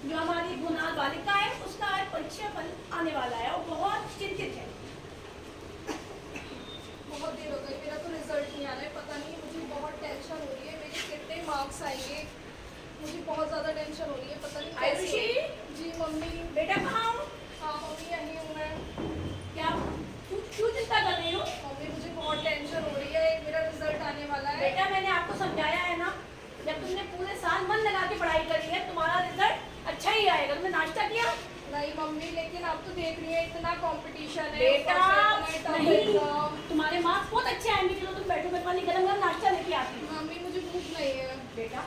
जो हमारी गुना बालिका है उसका आज परीक्षा फल आने वाला है और बहुत चिंतित है। बहुत देर हो गई, मेरा तो रिजल्ट नहीं आ रहा है। पता नहीं, मुझे बहुत टेंशन हो रही है। मेरे कितने मार्क्स आएंगे, मुझे बहुत ज़्यादा टेंशन हो रही है। पता नहीं कैसे। आयुषी, जी मम्मी। बेटा कहाँ हो? हाँ मम्मी, यहीं हूँ मैं। क्या तू क्यों चिंता कर रही हो? मम्मी मुझे बहुत टेंशन हो रही है, मेरा रिजल्ट आने वाला है। बेटा मैंने आपको समझाया है ना, जब तुमने पूरे साल मन लगा के पढ़ाई करी है तुम्हारा रिजल्ट अच्छा ही आएगा। तुमने नाश्ता किया? नहीं मम्मी, लेकिन आप तो देख रही है इतना कंपटीशन है। बेटा नहीं, एग्जाम। तुम्हारे मार्क्स बहुत अच्छे आएंगे। चलो तुम बैठो, मेरे पास गरम गरम नाश्ता लेके आती हूँ। मम्मी मुझे भूख नहीं है। बेटा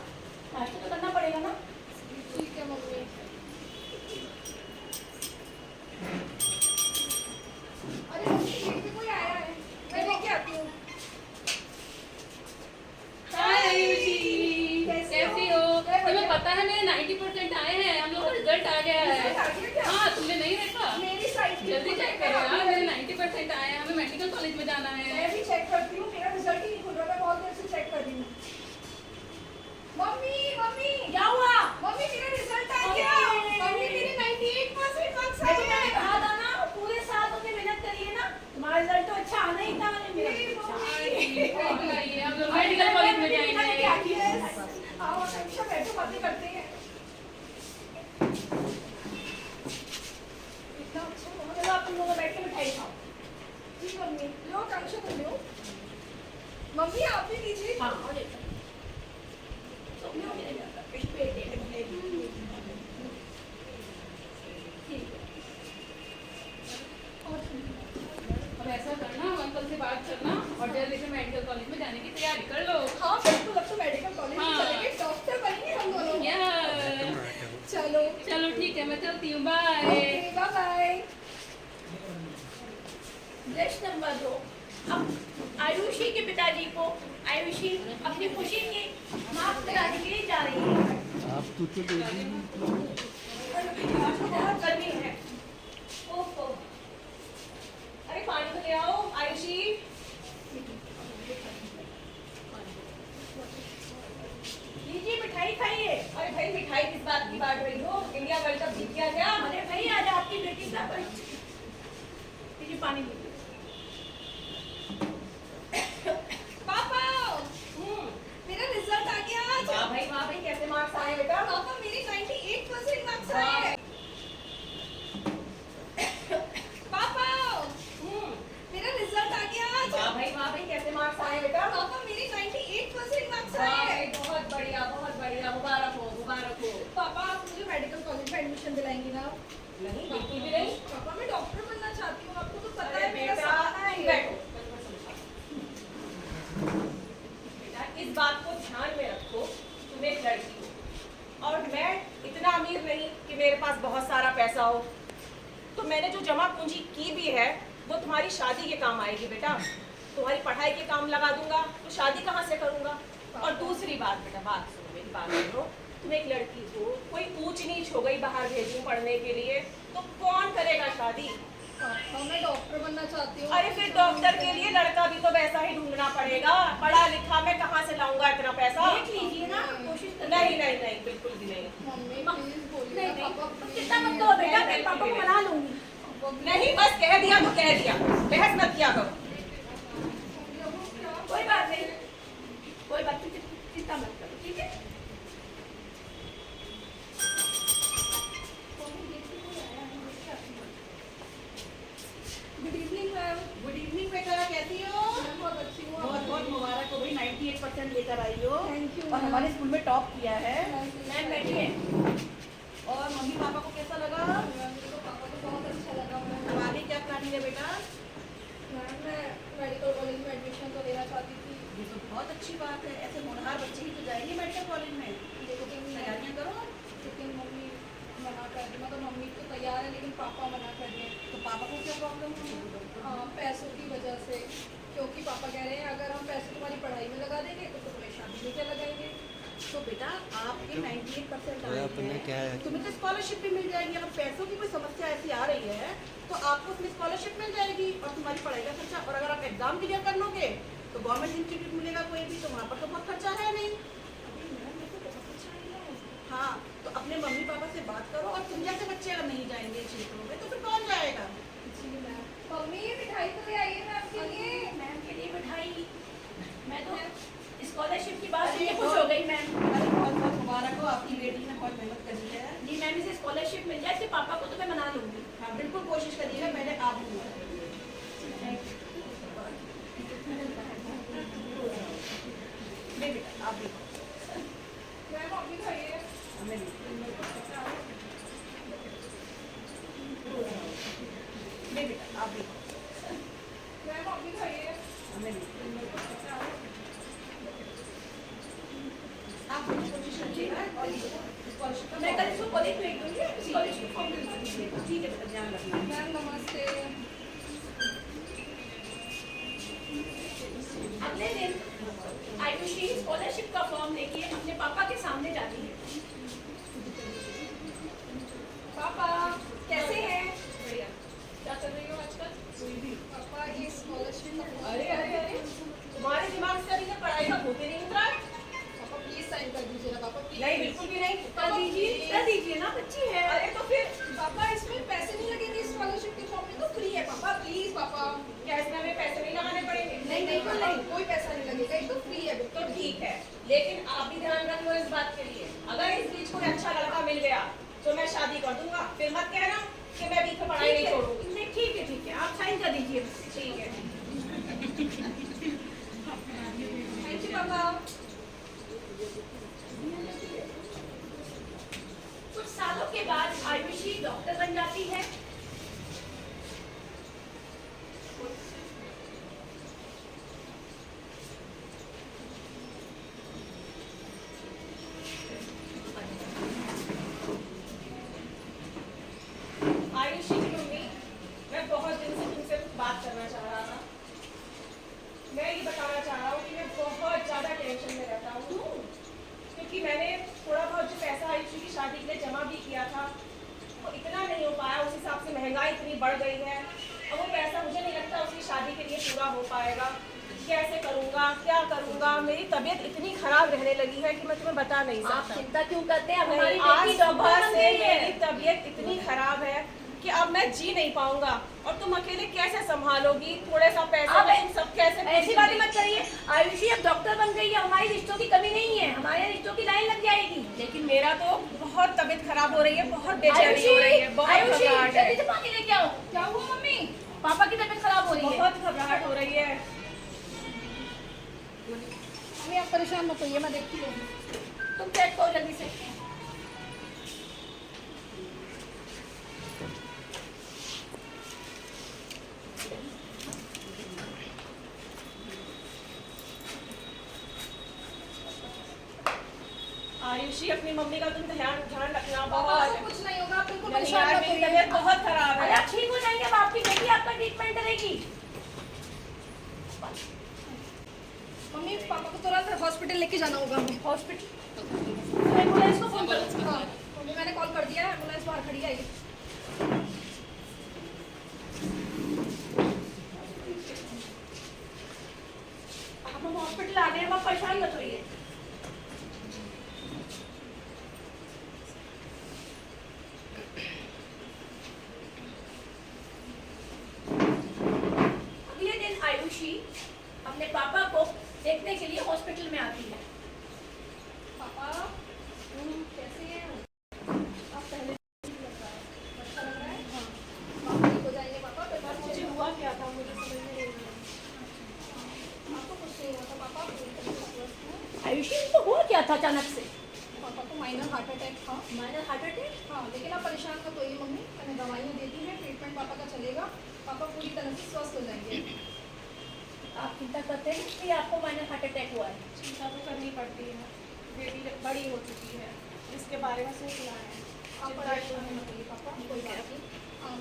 नाश्ता तो करना पड़ेगा ना। ठीक है मम्मी। अरे मम्मी, गेट पे कोई आया है, मैं लेके आती हूँ। कैसी हो? तुम्हें पता है मेरे 90% आए हैं, हम लोग का रिजल्ट आ गया है। हाँ, तुमने नहीं देखा? मेरी साइड जल्दी चेक करो यार, मेरे 90% आए हैं, हमें मेडिकल कॉलेज में जाना है। मैं भी चेक करती हूँ, मेरा रिजल्ट ही नहीं खुल रहा, मैं बहुत देर से चेक कर रही हूँ। मम्मी मम्मी क्या हुआ? मम्मी, मेरा रिजल्ट आ गया। मम्मी मेरे 98% मार्क्स आए मैंने हैं। कहा था ना, पूरे साल तुमने मेहनत करी है ना, तुम्हारा रिजल्ट तो अच्छा आना ही था। हम लोग मेडिकल कॉलेज में जाएंगे। आओ अच्छा बैठो, बातें करते हैं। इतना अच्छा हुआ। चलो आप तुम लोग बैठ के मिठाई खाओ। जी मम्मी, लो कांक्षा तुम लो। मम्मी आप भी लीजिए। हाँ और देखो तुम लोग मेरे इस पे ठीक है। अब ऐसा करना, अंकल से बात करना और जल्दी से मेडिकल कॉलेज में जाने की तैयारी कर लो। हाँ बिल्कुल, अब तो मेडिकल कॉलेज में हाँ। चलेंगे, डॉक्टर बनेंगे हम दोनों। चलो चलो ठीक है, मैं चलती हूँ, बाय। Okay bye bye. प्रश्न नंबर 2। अब आयुषी के पिताजी को आयुषी अपनी खुशी की माफ कराने के लिए जा रही है। आप तो बहुत गर्मी है। ओहो, अरे पानी तो ले आओ आयुषी। लीजिए मिठाई खाइए। अरे भाई, मिठाई किस बात की बांट रही हो? इंडिया वर्ल्ड कप जीत गया क्या? अरे भाई आज आपकी बेटी का परीक्षा। लीजिए पानी लीजिए। पापा मेरा रिजल्ट आ गया आज। वाह भाई कैसे मार्क्स आए बेटा? पापा मेरे 98% मार्क्स आए। पापा मेरा रिजल्ट आ गया आज। वाह भाई कैसे मार्क्स आए बेटा? पापा मेरे 98% मार्क्स वाह आए। भाई बहुत बढ़िया, मुबारक हो। पापा आप मुझे मेडिकल कॉलेज में एडमिशन दिलाएंगी ना? नहीं बिल्कुल भी नहीं। पापा मैं डॉक्टर बनना चाहती हूँ, आपको तो पता अरे है मेरा बेटा सपना है। बैठो। बेटा इस बात को ध्यान में रखो, तुम एक लड़की हो और मैं इतना अमीर नहीं कि मेरे पास बहुत सारा पैसा हो। तो मैंने जो जमा पूंजी की भी है वो तुम्हारी शादी के काम आएगी बेटा। तुम्हारी पढ़ाई के काम लगा दूंगा तो शादी कहाँ से करूंगा? और दूसरी बात बेटा, बात सुनो, मेरी बात सुनो। तुम एक लड़की हो, कोई ऊंच नीच हो गई बाहर भेजूं पढ़ने के लिए तो कौन करेगा शादी? पापा मैं डॉक्टर बनना चाहती हूँ। अरे फिर डॉक्टर के लिए लड़का भी तो वैसा ही ढूंढना पड़ेगा। पढ़ा लिखा मैं कहाँ से लाऊंगा इतना पैसा? देख लीजिए ना, कोशिश नहीं बिल्कुल भी नहीं। मम्मी प्लीज बोलिए ना, पापा चिंता मत करो बेटा, मैं पापा को मना लूंगी। नहीं बस कह दिया तो कह दिया, बहस मत किया करो। कोई बात नहीं, चिंता मत करो, ठीक है? Good evening ma'am. Good evening बेटा, कैसी हो? मैं बहुत अच्छी हूँ। बहुत बहुत मुबारक हो भाई, 98% लेकर आई हो। Thank you, और ma'am. हमारे स्कूल में टॉप किया है। मैम बैठिए। और मम्मी पापा को कैसा लगा? मेरे को पापा को बहुत अच्छा लगा। अब आगे क्या प्लानिंग है बेटा? मैम मैं मेडिकल कॉलेज में एडमिशन तो लेना चाहती थी। ये तो बहुत अच्छी बात है, ऐसे होनहार बच्चे ही तो जाएंगे मेडिकल कॉलेज में। लेकिन तैयारियां करो। लेकिन मम्मी मना कर दी। मतलब मम्मी तो तैयार है लेकिन पापा मना कर रहे हैं। तो पापा को क्या प्रॉब्लम है? पैसों की वजह से, क्योंकि पापा कह रहे हैं अगर हम पैसे तुम्हारी पढ़ाई में लगा देंगे तो तुम्हें शादी में क्या लगाएंगे। तो बेटा आपके 98% अरे आए अपने क्या है? हैं, तुम्हें तो स्कॉलरशिप भी मिल जाएगी। अगर पैसों की कोई समस्या ऐसी आ रही है तो आपको उसमें स्कॉलरशिप मिल जाएगी और तुम्हारी पढ़ाई का खर्चा। और अगर आप एग्जाम क्लियर कर लोगे तो गवर्नमेंट इंस्टीट्यूट मिलेगा कोई भी, तो वहाँ पर तो बहुत खर्चा है नहीं। हाँ, तो अपने मम्मी पापा से बात स्कॉलरशिप की बात सुन के खुश हो गई मैम। अरे बहुत बहुत मुबारक हो, आपकी बेटी ने बहुत मेहनत करी है। जी मैम, इसे स्कॉलरशिप मिल जाए, इसके पापा को तो मैं मना लूंगी। हाँ बिल्कुल कोशिश करिएगा, मैंने आप नहीं बेटा, आप भी मैम आप भी खाइए। हमें नहीं बेटा, आप भी मैम आप भी खाइए। हमें नहीं आप भी कोशिश करिएगा और स्कॉलरशिप तो मैं कल इसको कॉलेज भेज दूंगी, स्कॉलरशिप फॉर्म फिल कर दीजिएगा। ठीक है बेटा, ध्यान रखना। मैम नमस्ते। अगले दिन आयुषी स्कॉलरशिप का फॉर्म लेके अपने पापा के सामने जाती है। पापा कैसे हैं? बढ़िया। क्या कर रही हो आजकल? पापा ये स्कॉलरशिप का अरे अरे अरे, तुम्हारे दिमाग से अभी तक पढ़ाई का भूत ही नहीं उतरा है? पापा प्लीज साइन कर दीजिए ना पापा प्लीज। नहीं, बिल्कुल भी नहीं। कर दीजिए ना, बच्ची है। अरे तो फिर पापा इसमें पैसे नहीं लगेंगे, स्कॉलरशिप के फॉर्म में तो फ्री है पापा प्लीज पापा। क्या इसमें हमें पैसे नहीं लगाने पड़ेंगे? नहीं बिल्कुल नहीं, कोई पैसा नहीं लगेगा, ये तो फ्री है तो बिल्कुल। ठीक है, लेकिन आप भी ध्यान रख लो इस बात के लिए, अगर इस बीच कोई अच्छा लड़का मिल गया तो मैं शादी कर दूंगा। फिर मत कहना कि मैं बीच में पढ़ाई नहीं छोड़ूंगी। नहीं, ठीक है, आप साइन कर दीजिए। ठीक है। थैंक यू पापा। कुछ सालों के बाद आयुषी डॉक्टर बन जाती है। आयुषी की मम्मी, मैं बहुत दिन से तुमसे कुछ बात करना चाह रहा था। मैं ये बताना चाह रहा हूँ कि मैं बहुत ज़्यादा टेंशन में रहता हूँ, क्योंकि मैंने थोड़ा बहुत जो पैसा आयुषी की शादी के लिए जमा भी किया था वो इतना नहीं हो पाया। उस हिसाब से महंगाई इतनी बढ़ गई है, अब वो पैसा मुझे नहीं लगता उसकी शादी के लिए पूरा हो पाएगा। कैसे करूँगा, क्या करूँगा? मेरी तबीयत इतनी खराब रहने लगी है कि मैं तुम्हें बता नहीं आप सकता। चिंता क्यों करते हैं? नहीं, हमारी आज बेटी सुबह डॉक्टर बन से गई मेरी है। तबीयत इतनी खराब है कि अब मैं जी नहीं पाऊंगा, और तुम अकेले कैसे संभालोगी? थोड़े सा पैसे अब में तुम सब कैसे? ऐसी बातें मत करिए। आयुषी अब डॉक्टर बन गई है, हमारी रिश्तों की कमी नहीं है, हमारे रिश्तों की लाइन लग जाएगी। लेकिन मेरा तो बहुत तबीयत खराब हो रही है, बहुत बेचैनी हो रही है, बहुत आयुषी, घबराहट है, जल्दी से पानी लेके आओ। क्या हुआ मम्मी? पापा की तबीयत खराब हो रही है। बहुत घबराहट हो रही है। मम्मी आप परेशान मत होइए, मैं देखती हूँ। तुम चेक करो जल्दी से। आयुषी, अपनी मम्मी का तुम ध्यान रखना। पापा बहुत को कुछ नहीं होगा, आप बिल्कुल नहीं परेशान यार, मत मेरी होइए। तबीयत बहुत खराब अरे है। आप ठीक हो जाएंगे, अब आपकी बेटी आपका ट्रीटमेंट करेगी। मम्मी पापा को तुरंत हॉस्पिटल लेके जाना होगा हमें। हॉस्पिटल एम्बुलेंस को फोन करो। हाँ मम्मी मैंने कॉल कर दिया है, एम्बुलेंस बाहर खड़ी है। अब हम हॉस्पिटल आ गए हैं, अब आप परेशान मत होइए। अगले दिन आयुषी अपने पापा को देखने के लिए हॉस्पिटल में आती है। पापा कैसे हैं? आप पहले ठीक लग रहा है, अच्छा लग रहा है? हाँ पापा ठीक हो जाएंगे पापा, फिर बात मुझे हुआ क्या था मुझे समझ में नहीं आया। आपको कुछ नहीं हुआ था पापा, आप बिल्कुल स्वस्थ हैं। आयुषी को हुआ क्या था अचानक से? पापा को माइनर हार्ट अटैक था। Minor heart attack? हाँ लेकिन आप परेशान मत होइए मम्मी, मैंने दवाइयाँ दे दी हैं, ट्रीटमेंट पापा का चलेगा, पापा पूरी तरह से स्वस्थ हो जाएंगे। आप चिंता करते हैं कि आपको माइनर हार्ट अटैक हुआ है? चिंता तो करनी पड़ती है, बेटी बड़ी हो चुकी है, इसके बारे में सोचना है। आप परेशान मत होइए पापा, कोई बात नहीं।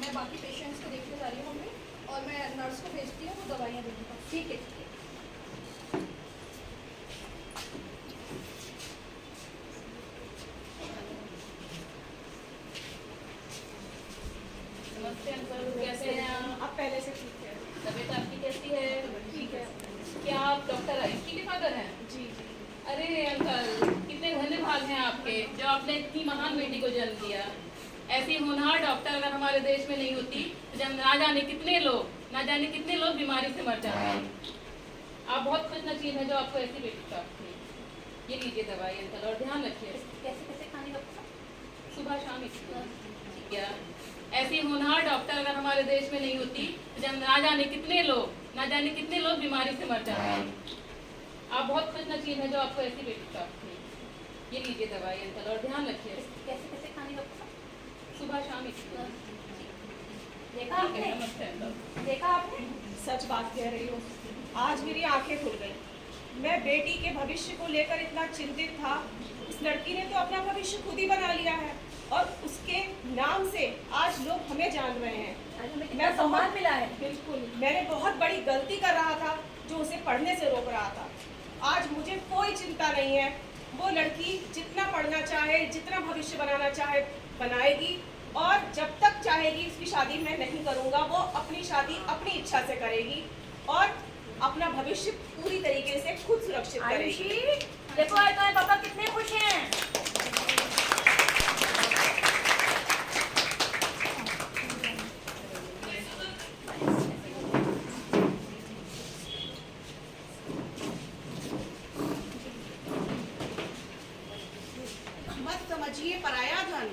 मैं बाकी पेशेंट्स को देखने जा रही हूँ मम्मी, और मैं नर्स को भेजती हूँ, वो दवाइयाँ देगी। ठीक है। नमस्ते अंकल, कैसे हैं आप? अब पहले से ठीक है। तबीयत आपकी कैसी है? ठीक है। क्या आप डॉक्टर आयुषी के फादर हैं? जी जी। अरे अंकल, कितने धन्य भाग हैं आपके जो आपने इतनी महान बेटी को जन्म दिया। ऐसी होनहार डॉक्टर अगर हमारे देश में नहीं होती तो ना जाने कितने लोग बीमारी से मर जाते। आप बहुत खुश नसीब हैं जो आपको ऐसी बेटी प्राप्त हुई। ये लीजिए दवाई अंकल और ध्यान रखिए। कैसे कैसे खाने डॉक्टर साहब? सुबह शाम इसको क्या ऐसी होनहार डॉक्टर अगर हमारे देश में नहीं होती तो ना जाने कितने लोग बीमारी से मर जाते। आप बहुत खुश नसीब हैं जो आपको ऐसी बेटी प्राप्त हुई। ये लीजिए दवाई अंकल और ध्यान रखिए। कैसे कैसे खाने डॉक्टर साहब? सुबह शाम इसको देखा आपने? नमस्ते अंकल। देखा आपने? सच बात कह रही हो, आज मेरी आंखें खुल गई। मैं बेटी के भविष्य को लेकर इतना चिंतित था, इस लड़की ने तो अपना भविष्य खुद ही बना लिया है और उसके नाम से आज लोग हमें जान रहे हैं। आज हमें कितना सम्मान मिला है। बिल्कुल, मैंने बहुत बड़ी गलती कर रहा था जो उसे पढ़ने से रोक रहा था। आज मुझे कोई चिंता नहीं है, वो लड़की जितना पढ़ना चाहे, जितना भविष्य बनाना चाहे बनाएगी और जब तक चाहेगी उसकी शादी मैं नहीं करूँगा। वो अपनी शादी अपनी इच्छा से करेगी और अपना भविष्य पूरी तरीके से खुद सुरक्षित करेगी। आयुषी, देखो आज तुम्हारे पापा कितने खुश हैं। मत समझिए पराया धन,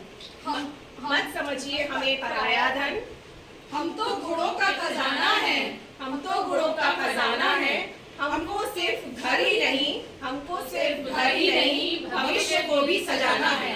मत समझिए हमें पराया धन, हम तो गुणों का खजाना है। हम तो गुणों का खजाना है। हमको सिर्फ घर ही नहीं, हमको सिर्फ घर ही नहीं, भविष्य को भी सजाना है।